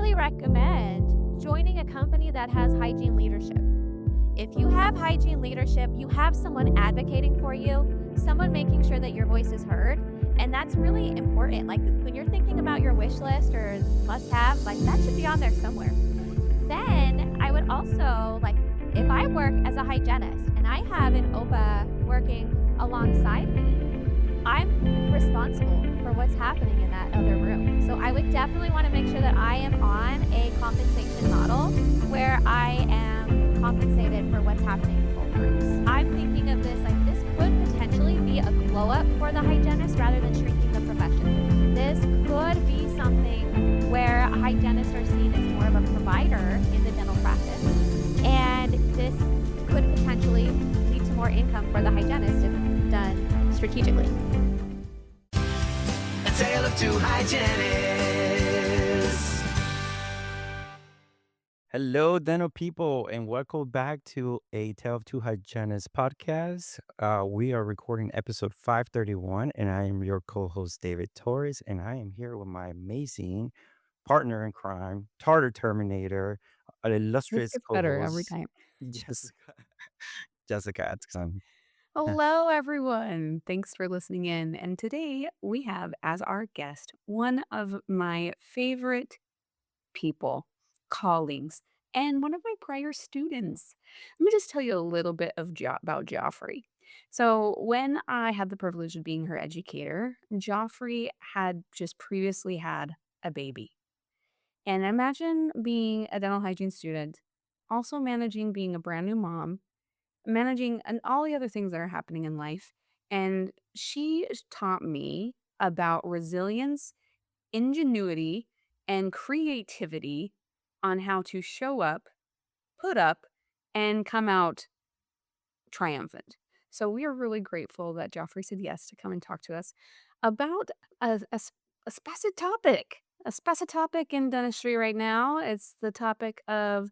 really recommend joining a company that has hygiene leadership. If you have hygiene leadership, you have someone advocating for you, someone making sure that your voice is heard, and that's really important. Like when you're thinking about your wish list or must have, like that should be on there somewhere. Then I would also like if I work as a hygienist and I have an OPA working alongside me, I'm responsible for what's happening in that other room. So I would definitely want to make sure that I am on a compensation model where I am compensated for what's happening in both rooms. I'm thinking of this like this could potentially be a glow up for the hygienist rather than shrinking the profession. This could be something where hygienists are seen as more of a provider in the dental practice. And this could potentially lead to more income for the hygienist if done strategically. A tale of two hygienists. Hello, dental people, and welcome back to a Tale of Two Hygienists podcast. We are recording episode 531, and I am your co-host, David Torres, and I am here with my amazing partner in crime, Tartar Terminator, an This illustrious gets better every co-host, time. Jessica, Jessica Atkinson. Hello, everyone. Thanks for listening in. And today we have as our guest one of my favorite people, colleagues, and one of my prior students. Let me just tell you a little bit of about Joffrey. So, when I had the privilege of being her educator, Joffrey had just previously had a baby. And imagine being a dental hygiene student, also managing being a brand new mom, managing and all the other things that are happening in life. And she taught me about resilience, ingenuity, and creativity on how to show up, put up, and come out triumphant. So we are really grateful that Joffrey said yes to come and talk to us about a specific topic. A specific topic in dentistry right now. It's the topic of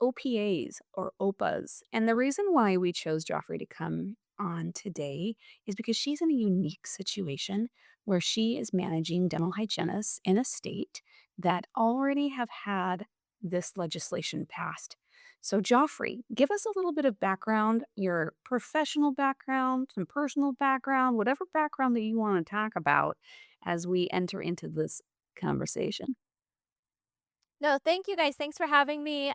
OPAs or OPAs. And the reason why we chose Joffrey to come on today is because she's in a unique situation where she is managing dental hygienists in a state that already have had this legislation passed. So, Joffrey, give us a little bit of background, your professional background, some personal background, whatever background that you want to talk about as we enter into this conversation. No, thank you guys. Thanks for having me.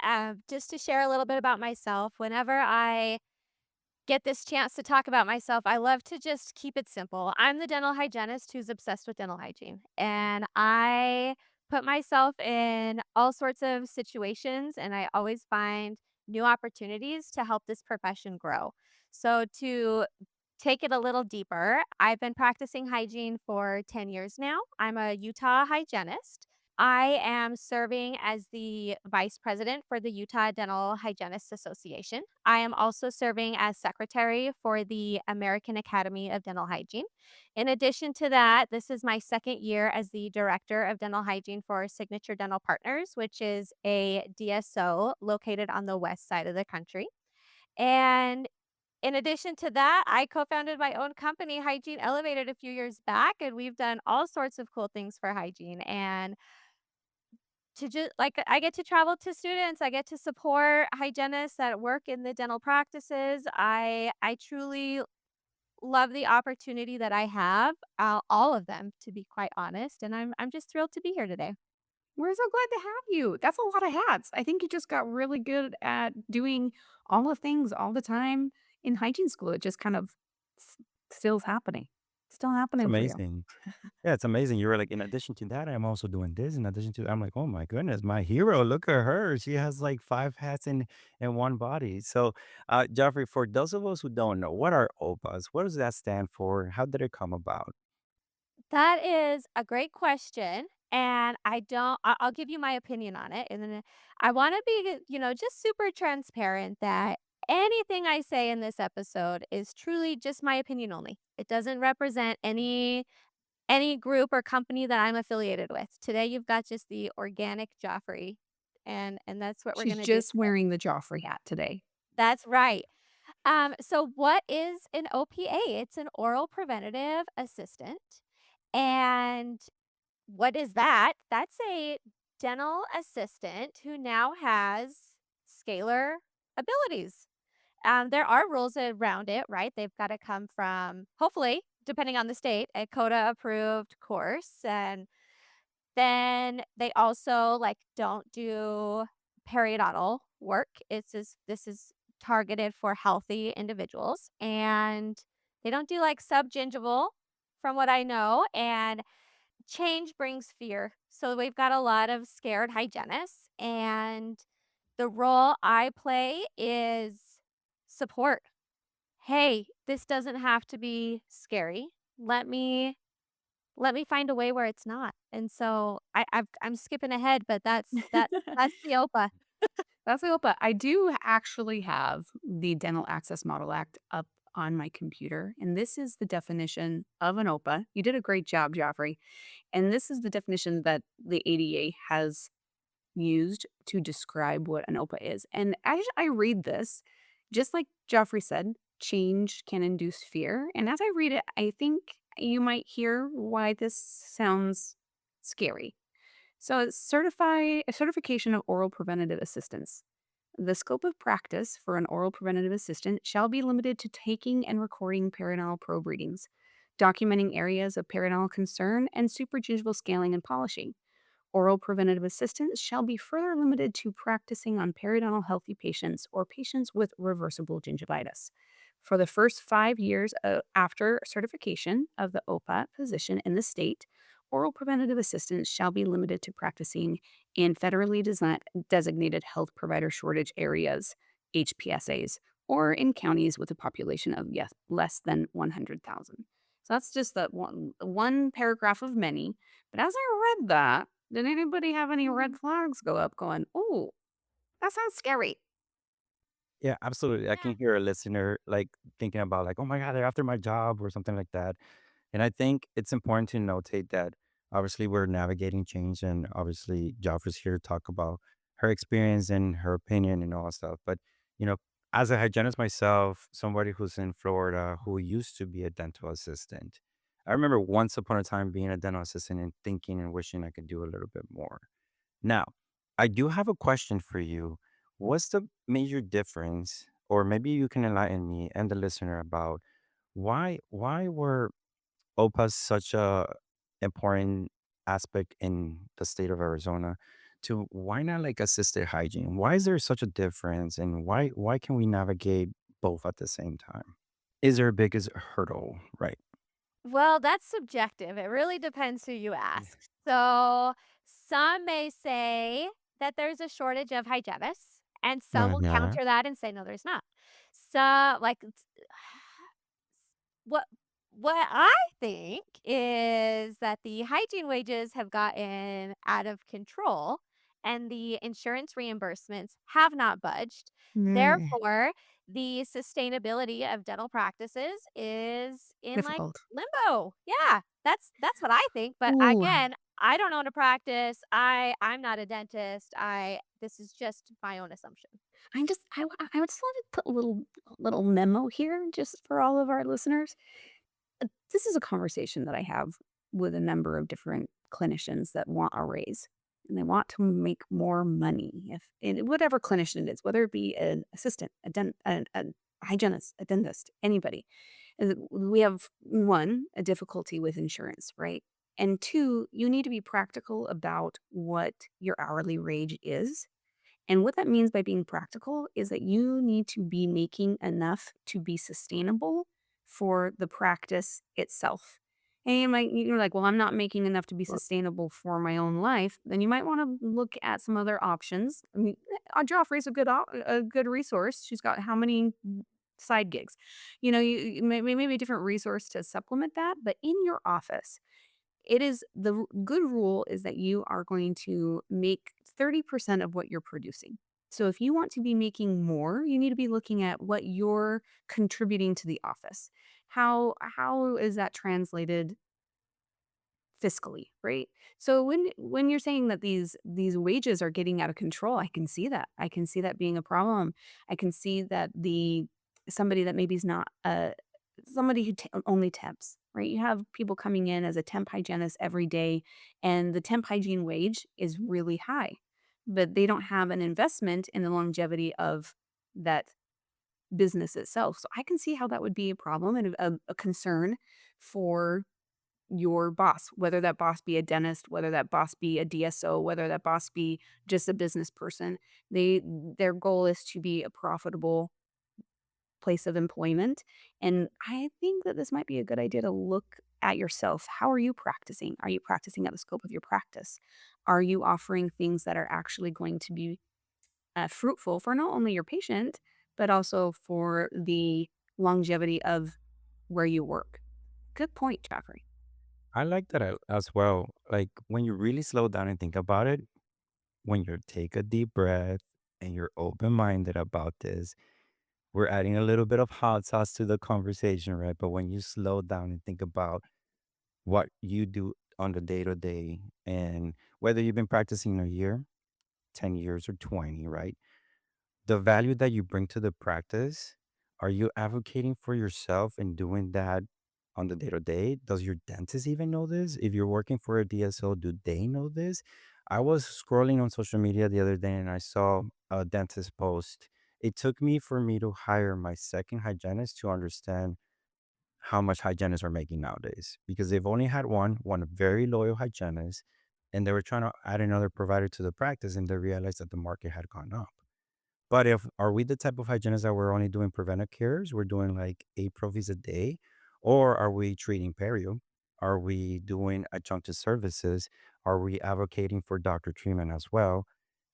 Just to share a little bit about myself, whenever I get this chance to talk about myself, I love to just keep it simple. I'm the dental hygienist who's obsessed with dental hygiene, and I put myself in all sorts of situations, and I always find new opportunities to help this profession grow. So, to take it a little deeper, I've been practicing hygiene for 10 years now. I'm a Utah hygienist. I am serving as the vice president for the Utah Dental Hygienists Association. I am also serving as secretary for the American Academy of Dental Hygiene. In addition to that, this is my second year as the director of dental hygiene for Signature Dental Partners, which is a DSO located on the west side of the country. And in addition to that, I co-founded my own company, Hygiene Elevated, a few years back, and we've done all sorts of cool things for hygiene. And to just like I get to travel to students, I get to support hygienists that work in the dental practices. I truly love the opportunity that I have, all of them, to be quite honest. And I'm just thrilled to be here today. We're so glad to have you. That's a lot of hats. I think you just got really good at doing all the things all the time in hygiene school. It just kind of s- still's happening. Still It's happening for you. amazing. Yeah, it's amazing. You were like, in addition to that, I'm also doing this. In addition to, I'm like, oh my goodness, my hero. Look at her. She has like five hats in one body. So, Jeffrey, for those of us who don't know, what are OPAs? What does that stand for? How did it come about? That is a great question. And I'll give you my opinion on it. And then I want to be, just super transparent that anything I say in this episode is truly just my opinion only. It doesn't represent any group or company that I'm affiliated with. Today you've got just the organic Joffrey, and that's what we're She's gonna do just today. wearing the Joffrey hat today. That's right. So what is an OPA? It's an oral preventative assistant. And what is that? That's a dental assistant who now has scalar abilities. There are rules around it, right? They've got to come from, hopefully, depending on the state, a CODA approved course. And then they also like don't do periodontal work. This is targeted for healthy individuals. And they don't do like subgingival from what I know. And change brings fear. So we've got a lot of scared hygienists, and the role I play is support. Hey, this doesn't have to be scary. Let me let me find a way where it's not. And so I'm skipping ahead, but that's the OPA. That's the OPA. I do actually have the Dental Access Model Act up on my computer, and this is the definition of an OPA. You did a great job, Joffrey. And this is the definition that the ADA has used to describe what an OPA is. And as I read this, just like Joffrey said, change can induce fear. And as I read it, I think you might hear why this sounds scary. So it's a certification of oral preventative assistance. The scope of practice for an oral preventative assistant shall be limited to taking and recording periodontal probe readings, documenting areas of periodontal concern, and supragingival scaling and polishing. Oral preventative assistance shall be further limited to practicing on periodontal healthy patients or patients with reversible gingivitis. For the first 5 years after certification of the OPA position in the state, oral preventative assistance shall be limited to practicing in federally designated health provider shortage areas, HPSAs, or in counties with a population of less than 100,000. So that's just that one paragraph of many. But as I read that, did anybody have any red Mhm. flags go up going, "Oh, that sounds scary"? Yeah, absolutely. I Yeah. can hear a listener like thinking about like, oh my God, they're after my job or something like that. And I think it's important to notate that obviously we're navigating change, and obviously Joffrey's here to talk about her experience and her opinion and all that stuff. But, you know, as a hygienist myself, somebody who's in Florida who used to be a dental assistant, I remember once upon a time being a dental assistant and thinking and wishing I could do a little bit more. Now, I do have a question for you. What's the major difference, or maybe you can enlighten me and the listener about why were OPA is such a important aspect in the state of Arizona to why not like assisted hygiene? Why is there such a difference, and why can we navigate both at the same time? Is there a biggest hurdle? Right. Well, that's subjective. It really depends who you ask. So, some may say that there's a shortage of hygienists, and some will Uh-huh. counter that and say, no, there's not. So, like, what what I think is that the hygiene wages have gotten out of control and the insurance reimbursements have not budged. Mm, Therefore, the sustainability of dental practices is in like difficult. limbo. Yeah, that's what I think, but Ooh, again, I don't own a practice. I'm not a dentist. I This is just my own assumption. I would just want to put a little memo here just for all of our listeners. This is a conversation that I have with a number of different clinicians that want a raise and they want to make more money. If and whatever clinician it is, whether it be an assistant, a hygienist, a dentist, anybody, we have one a difficulty with insurance, right? And two, you need to be practical about what your hourly wage is, and what that means by being practical is that you need to be making enough to be sustainable for the practice itself. And you're like, well, I'm not making enough to be sustainable for my own life. Then you might want to look at some other options. I mean, Joffrey's a good resource. She's got how many side gigs? Maybe a different resource to supplement that. But in your office, it is good rule is that you are going to make 30% of what you're producing. So if you want to be making more, you need to be looking at what you're contributing to the office. How is that translated fiscally, right? So when you're saying that these wages are getting out of control, I can see that. I can see that being a problem. I can see that the somebody that maybe is not somebody who only temps, right? You have people coming in as a temp hygienist every day, and the temp hygiene wage is really high, but they don't have an investment in the longevity of that business itself. So I can see how that would be a problem and a concern for your boss, whether that boss be a dentist, whether that boss be a DSO, whether that boss be just a business person. Their goal is to be a profitable place of employment. And I think that this might be a good idea to look at yourself. How are you practicing? Are you practicing at the scope of your practice? Are you offering things that are actually going to be fruitful for not only your patient, but also for the longevity of where you work? Good point, Joffrey. I like that as well. Like when you really slow down and think about it, when you take a deep breath and you're open minded about this, we're adding a little bit of hot sauce to the conversation, right? But when you slow down and think about what you do on the day to day, and whether you've been practicing a year, 10 years, or 20, right? The value that you bring to the practice, are you advocating for yourself and doing that on the day to day? Does your dentist even know this? If you're working for a DSO, do they know this? I was scrolling on social media the other day and I saw a dentist post. It took me for me to hire my second hygienist to understand how much hygienists are making nowadays because they've only had one very loyal hygienist, and they were trying to add another provider to the practice and they realized that the market had gone up. But if are we the type of hygienists that we're only doing preventive cares? We're doing like 8 prophies a day, or are we treating perio? Are we doing adjunctive services? Are we advocating for doctor treatment as well?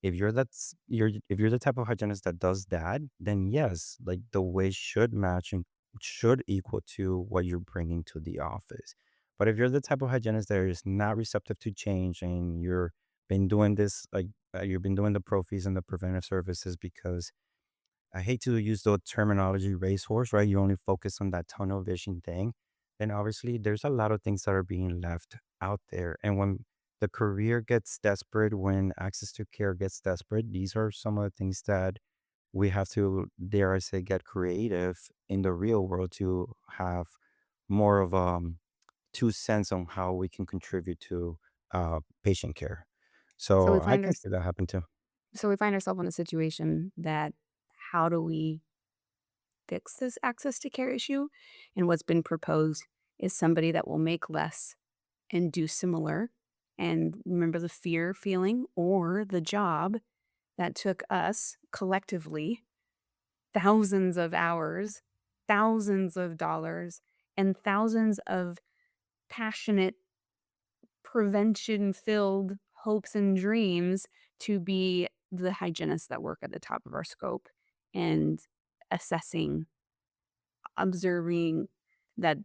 If you're the type of hygienist that does that, then yes, like the wage should match and should equal to what you're bringing to the office. But if you're the type of hygienist that is not receptive to change and you're been doing this like you've been doing the prophies and the preventive services because I hate to use the terminology racehorse, right? You only focus on that tunnel vision thing. Then obviously there's a lot of things that are being left out there. And when the career gets desperate, when access to care gets desperate, these are some of the things that we have to, dare I say, get creative in the real world to have more of 2 cents on how we can contribute to patient care. So we So I find can our, see that happen too. so we find ourselves in a situation that how do we fix this access to care issue? And what's been proposed is somebody that will make less and do similar. And remember the fear feeling or the job that took us collectively thousands of hours, thousands of dollars, and thousands of passionate, prevention filled hopes and dreams to be the hygienists that work at the top of our scope and assessing, observing that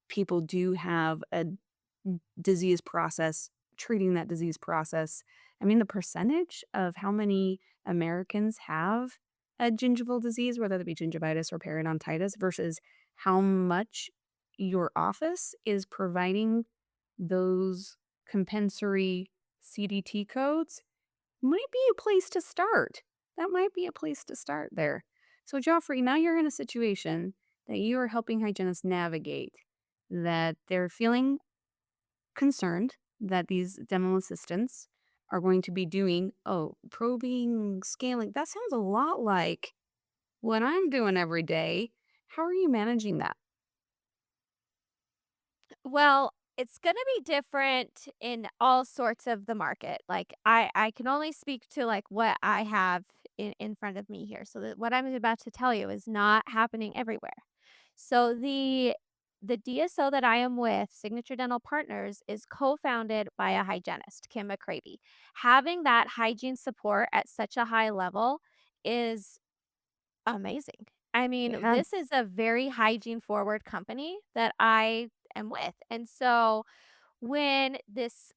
people do have a disease process, treating that disease process. I mean, the percentage of how many Americans have a gingival disease, whether that be gingivitis or periodontitis, versus how much your office is providing those compensatory CDT codes might be a place to start. That might be a place to start there. So, Joffrey, now you're in a situation that you are helping hygienists navigate, that they're feeling concerned that these dental assistants are going to be doing, oh, probing, scaling. That sounds a lot like what I'm doing every day. How are you managing that? Well, it's gonna be different in all sorts of the market. Like, I can only speak to, like, what I have in front of me here. So that what I'm about to tell you is not happening everywhere. So the DSO that I am with, Signature Dental Partners, is co-founded by a hygienist, Kim McCravey. Having that hygiene support at such a high level is amazing. I mean, Yeah. this is a very hygiene forward company that I am with. And so when this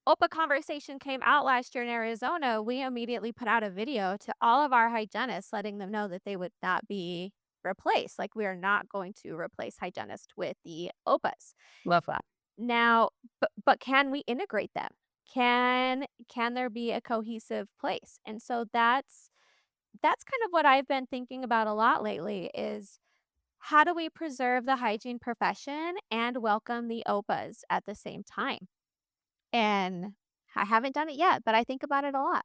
OPA conversation came out last year in Arizona, we immediately put out a video to all of our hygienists letting them know that they would not be replaced. Like, we are not going to replace hygienists with the OPAs. Love that. Now, but can we integrate them? Can there be a cohesive place? And so that's kind of what I've been thinking about a lot lately is how do we preserve the hygiene profession and welcome the OPAs at the same time? And I haven't done it yet, but I think about it a lot.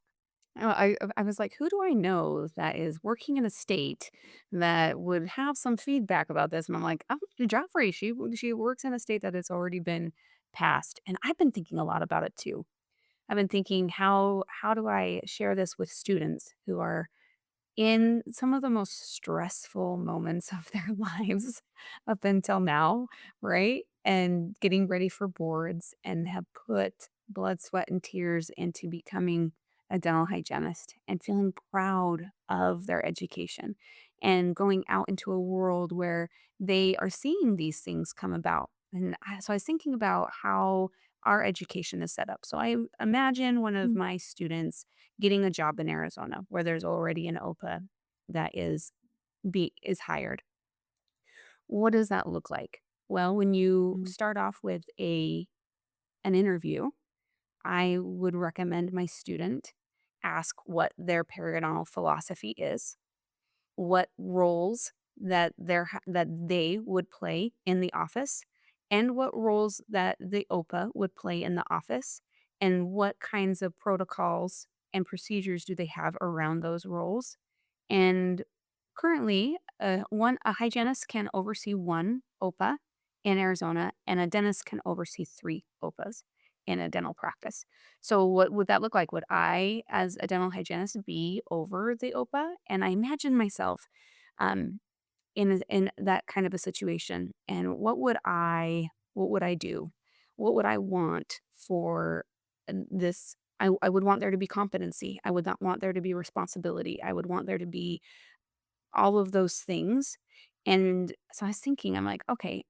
I was like, who do I know that is working in a state that would have some feedback about this? And I'm like, oh, Joffrey, she works in a state that has already been passed, and I've been thinking a lot about it too. I've been thinking, how do I share this with students who are in some of the most stressful moments of their lives up until now, right? And getting ready for boards and have put blood, sweat, and tears into becoming a dental hygienist and feeling proud of their education and going out into a world where they are seeing these things come about. So I was thinking about how our education is set up. So I imagine one of Mm, my students getting a job in Arizona where there's already an OPA that is hired. What does that look like? Well, when you mm, start off with a an interview, I would recommend my student ask what their periodontal philosophy is, what roles that they would play in the office, and what roles that the OPA would play in the office, and what kinds of protocols and procedures do they have around those roles. And currently, a hygienist can oversee one OPA in Arizona, and a dentist can oversee three OPAs in a dental practice. So, what would that look like? Would I, as a dental hygienist, be over the OPA? And I imagine myself um, in that kind of a situation. And what would I do? What would I want for this? I would want there to be competency. I would not want there to be responsibility. I would want there to be all of those things. And so I was thinking, I'm like, okay,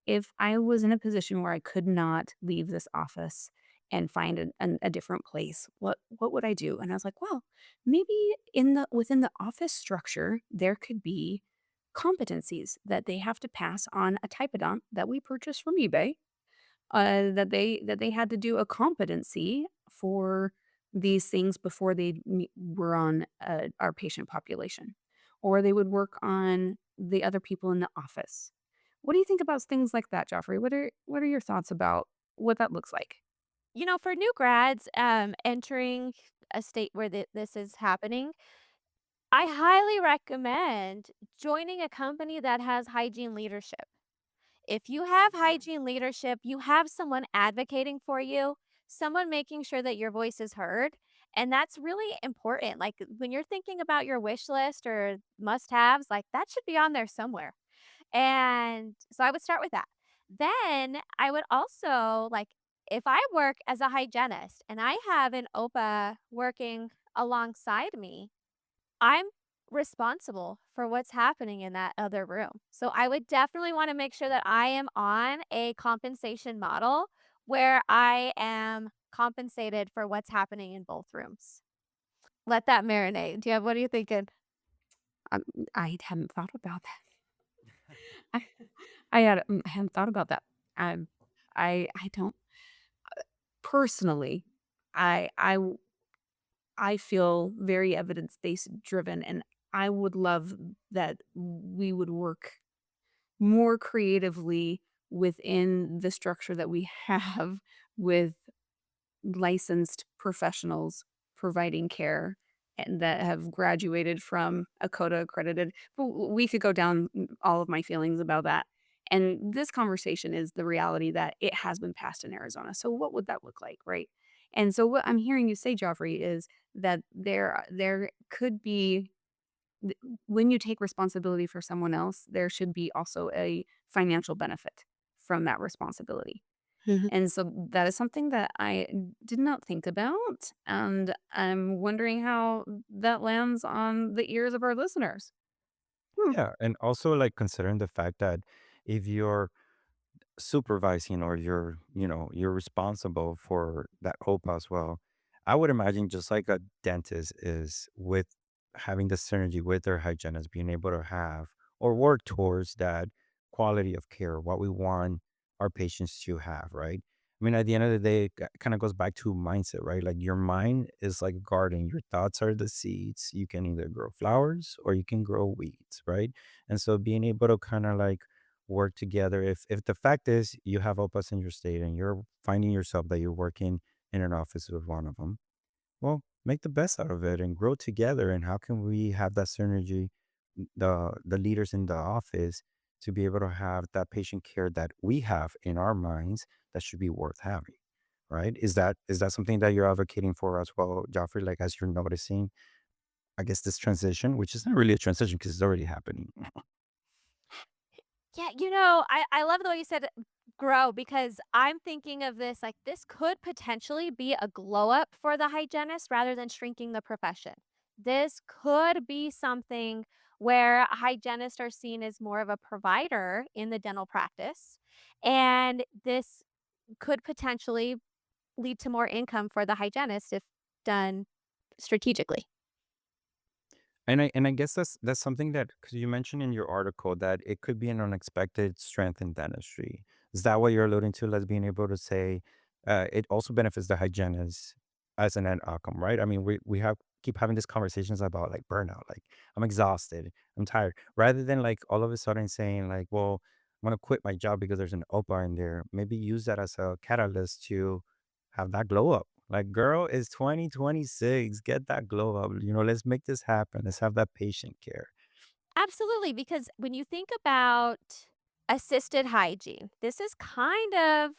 if I was in a position where I could not leave this office and find a different place, what would I do? And I was like, well, maybe in the within the office structure, there could be competencies that they have to pass on a typodont that we purchased from eBay, that they had to do a competency for these things before were on our patient population, or they would work on the other people in the office. What do you think about things like that, Joffrey? What are your thoughts about what that looks like? For new grads, entering a state where this is happening, I highly recommend joining a company that has hygiene leadership. If you have hygiene leadership, you have someone advocating for you, someone making sure that your voice is heard, and that's really important. Like, when you're thinking about your wish list or must-haves, like, that should be on there somewhere. And so I would start with that. Then I would also like, if I work as a hygienist and I have an OPA working alongside me, I'm responsible for what's happening in that other room. So I would definitely want to make sure that I am on a compensation model where I am compensated for what's happening in both rooms. Let that marinate. What are you thinking? Um, I hadn't thought about that. I hadn't thought about that. Um, I don't personally. I feel very evidence-based driven, and I would love that we would work more creatively within the structure that we have with licensed professionals providing care and that have graduated from a CODA accredited. But we could go down all of my feelings about that. And this conversation is the reality that it has been passed in Arizona. So what would that look like, right? And so what I'm hearing you say, Joffrey, is that there could be th- when you take responsibility for someone else, there should be also a financial benefit from that responsibility. And so that is something that I did not think about, and I'm wondering how that lands on the ears of our listeners. Hmm. Yeah, and also like considering the fact that if you're supervising or you're responsible for that OPA as well, I would imagine just like a dentist is with having the synergy with their hygienist, being able to have or work towards that quality of care, what we want our patients to have, right? I mean, at the end of the day, it kind of goes back to mindset, right? Like your mind is like a garden. Your thoughts are the seeds. You can either grow flowers or you can grow weeds, right? And so being able to kind of like work together. If the fact is you have OPAs in your state and you're finding yourself that you're working in an office with one of them, well, make the best out of it and grow together. And how can we have that synergy, the leaders in the office, to be able to have that patient care that we have in our minds that should be worth having, right? Is that something that you're advocating for as well, Joffrey? Like as you're noticing, I guess this transition, which is not really a transition because it's already happening. Yeah, I love the way you said grow because I'm thinking of this like this could potentially be a glow up for the hygienist rather than shrinking the profession. This could be something where hygienists are seen as more of a provider in the dental practice. And this could potentially lead to more income for the hygienist if done strategically. And I guess that's something that because you mentioned in your article that it could be an unexpected strength in dentistry. Is that what you're alluding to? As being able to say it also benefits the hygienist as an end outcome, right? I mean, we have keep having these conversations about like burnout, like I'm exhausted, I'm tired, rather than like all of a sudden saying like, well, I'm gonna quit my job because there's an OPA in there. Maybe use that as a catalyst to have that glow up. Like, girl, it's 2026. Get that glow up. Let's make this happen. Let's have that patient care. Absolutely, because when you think about assisted hygiene, this is kind of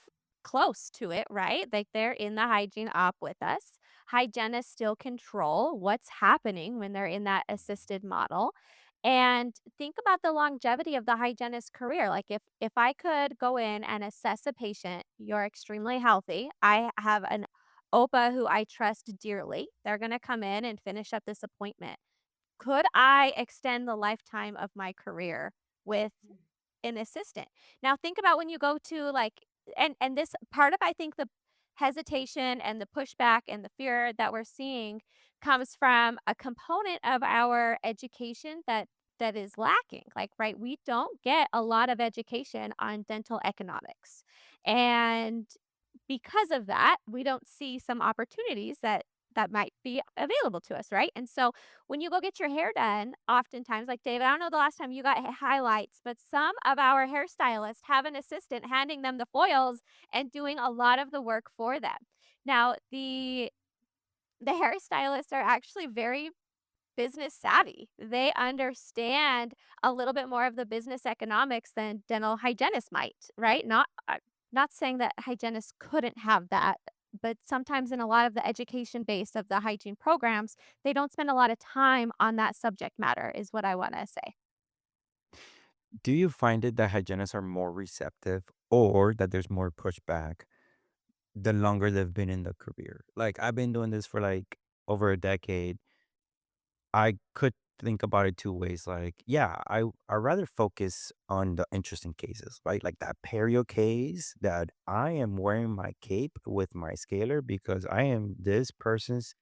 close to it, right? Like they're in the hygiene op with us. Hygienists still control what's happening when they're in that assisted model. And think about the longevity of the hygienist career. Like if I could go in and assess a patient, you're extremely healthy. I have an OPA who I trust dearly. They're going to come in and finish up this appointment. Could I extend the lifetime of my career with an assistant? Now think about when you go to, like and this part of, I think, the hesitation and the pushback and the fear that we're seeing comes from a component of our education that is lacking. Like, right, we don't get a lot of education on dental economics. And because of that, we don't see some opportunities that might be available to us, right? And so when you go get your hair done, oftentimes, like David, I don't know the last time you got highlights, but some of our hairstylists have an assistant handing them the foils and doing a lot of the work for them. Now, the hairstylists are actually very business savvy. They understand a little bit more of the business economics than dental hygienists might, right? Not saying that hygienists couldn't have that, but sometimes in a lot of the education base of the hygiene programs, they don't spend a lot of time on that subject matter is what I want to say. Do you find it that hygienists are more receptive or that there's more pushback the longer they've been in the career? Like, I've been doing this for like over a decade. I could think about it two ways. Like, yeah, I rather focus on the interesting cases, right? Like that perio case that I am wearing my cape with my scaler because I am this person's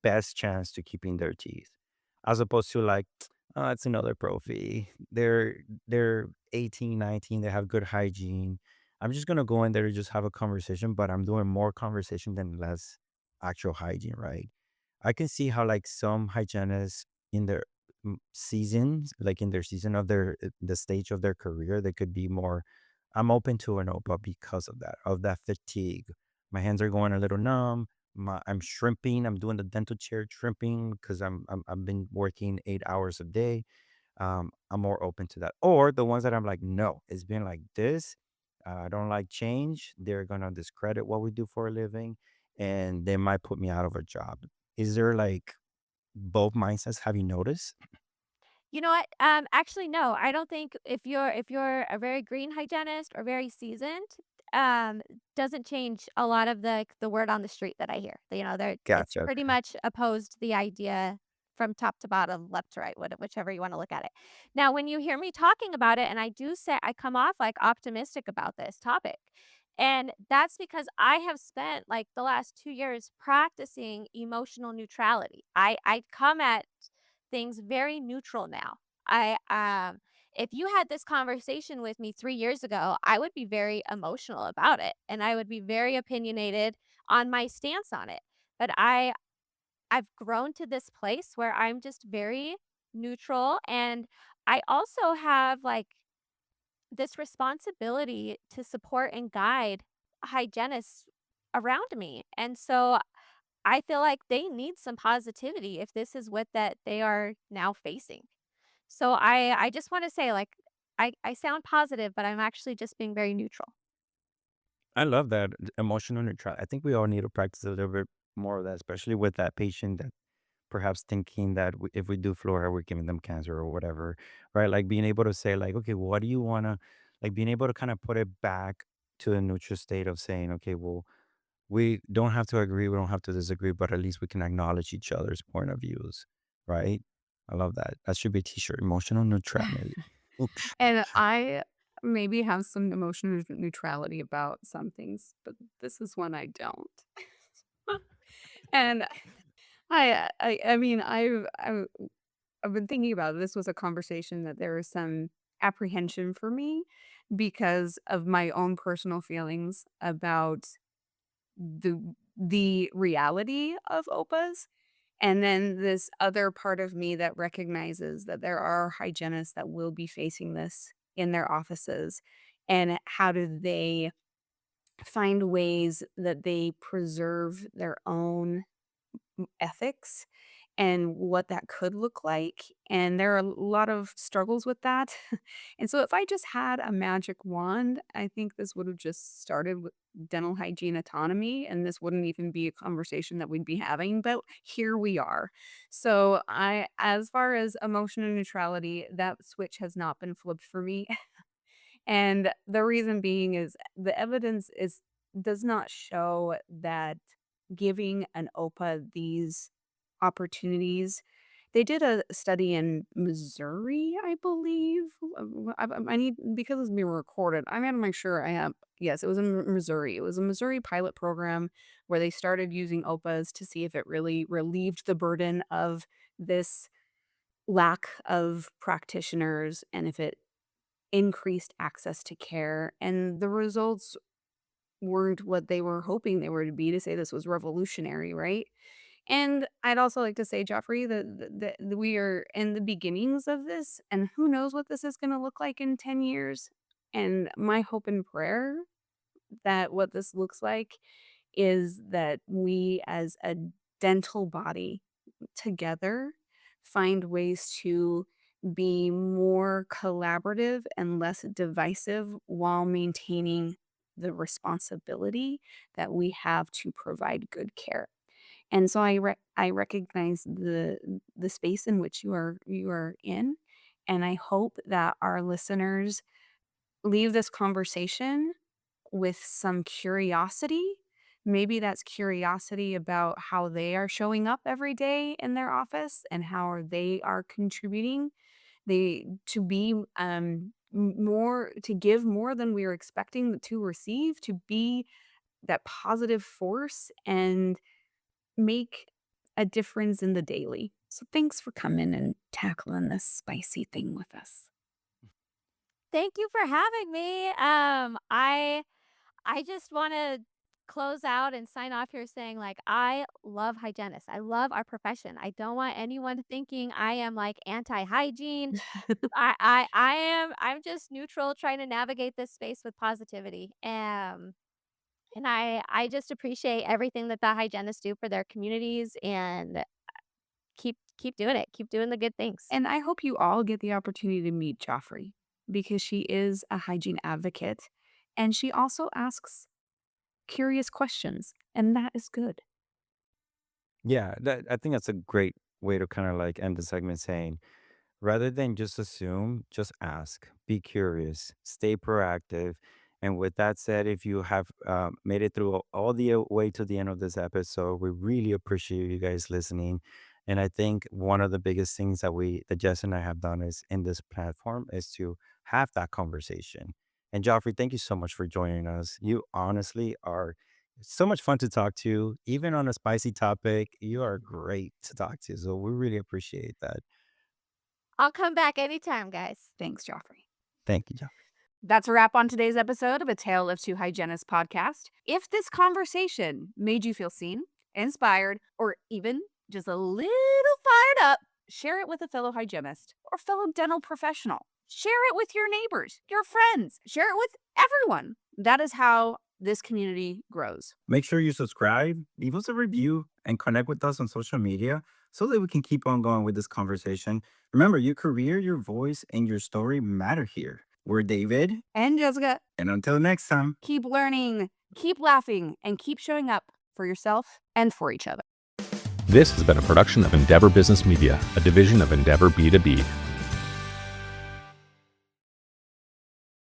best chance to keeping their teeth, as opposed to like, oh, it's another prophy. They're 18, 19. They have good hygiene. I'm just gonna go in there to just have a conversation, but I'm doing more conversation than less actual hygiene, right? I can see how like some hygienists in their seasons, like in their season of the stage of their career, they could be more. I'm open to an OPA because of that fatigue. My hands are going a little numb. I'm shrimping. I'm doing the dental chair shrimping because I've been working 8 hours a day. I'm more open to that. Or the ones that I'm like, no, it's been like this. I don't like change. They're gonna discredit what we do for a living, and they might put me out of a job. Is there like both mindsets? Have you noticed? You know what? Actually, no. I don't think if you're a very green hygienist or very seasoned, um, doesn't change a lot of the word on the street that I hear. It's Gotcha. pretty Okay. much opposed to the idea from top to bottom, left to right, whichever you want to look at it. Now, when you hear me talking about it, and I do say I come off like optimistic about this topic, and that's because I have spent like the last 2 years practicing emotional neutrality. I come at things very neutral now. I if you had this conversation with me 3 years ago, I would be very emotional about it, and I would be very opinionated on my stance on it. But I've grown to this place where I'm just very neutral, and I also have, like, this responsibility to support and guide hygienists around me, and so I feel like they need some positivity if this is what that they are now facing. So I just wanna say, like, I sound positive, but I'm actually just being very neutral. I love that emotional neutrality. I think we all need to practice a little bit more of that, especially with that patient that perhaps thinking that if we do fluoride, we're giving them cancer or whatever, right? Like being able to say, like, okay, what do you want to, like, being able to kind of put it back to a neutral state of saying, okay, well, we don't have to agree, we don't have to disagree, but at least we can acknowledge each other's point of views, right? I love that. That should be a t-shirt, emotional neutrality. And I maybe have some emotional neutrality about some things, but this is one I don't. And I mean, I've been thinking about it. This was a conversation that there was some apprehension for me because of my own personal feelings about the reality of OPAs. And then this other part of me that recognizes that there are hygienists that will be facing this in their offices. And how do they find ways that they preserve their own ethics and what that could look like, and there are a lot of struggles with that. And so if I just had a magic wand, I think this would have just started with dental hygiene autonomy, and this wouldn't even be a conversation that we'd be having, but here we are. So I as far as emotional neutrality, that switch has not been flipped for me. And the reason being is the evidence is does not show that giving an OPA these opportunities. They did a study in Missouri, I believe. I need because it's being recorded. I gotta make sure I have. Yes, it was in Missouri. It was a Missouri pilot program where they started using OPAs to see if it really relieved the burden of this lack of practitioners and if it increased access to care, and the results weren't what they were hoping they were to be to say this was revolutionary, right? And I'd also like to say, Joffrey, that we are in the beginnings of this, and who knows what this is gonna look like in 10 years. And my hope and prayer that what this looks like is that we as a dental body together find ways to be more collaborative and less divisive while maintaining the responsibility that we have to provide good care. And so I recognize the space in which you are in, and I hope that our listeners leave this conversation with some curiosity. Maybe that's curiosity about how they are showing up every day in their office and how they are contributing they to be more to give more than we are expecting to receive, to be that positive force and make a difference in the daily. So thanks for coming and tackling this spicy thing with us. Thank you for having me. I just wanna close out and sign off here saying, like, I love hygienists. I love our profession. I don't want anyone thinking I am, like, anti-hygiene. I'm just neutral trying to navigate this space with positivity. And I just appreciate everything that the hygienists do for their communities and keep doing it. Keep doing the good things. And I hope you all get the opportunity to meet Joffrey because she is a hygiene advocate and she also asks curious questions, and that is good. Yeah, that, I think that's a great way to kind of like end the segment saying, rather than just assume, just ask, be curious, stay proactive. And with that said, if you have made it through all the way to the end of this episode, we really appreciate you guys listening. And I think one of the biggest things that Jess and I have done is in this platform is to have that conversation. And Joffrey, thank you so much for joining us. You honestly are so much fun to talk to, even on a spicy topic. You are great to talk to. So we really appreciate that. I'll come back anytime, guys. Thanks, Joffrey. Thank you, John. That's a wrap on today's episode of A Tale of Two Hygienists podcast. If this conversation made you feel seen, inspired, or even just a little fired up, share it with a fellow hygienist or fellow dental professional. Share it with your neighbors, your friends. Share it with everyone. That is how this community grows. Make sure you subscribe, leave us a review, and connect with us on social media so that we can keep on going with this conversation. Remember, your career, your voice, and your story matter here. We're David. And Jessica, And until next time. keep learning, keep laughing, and keep showing up for yourself and for each other. This has been a production of Endeavor Business Media, a division of Endeavor B2B.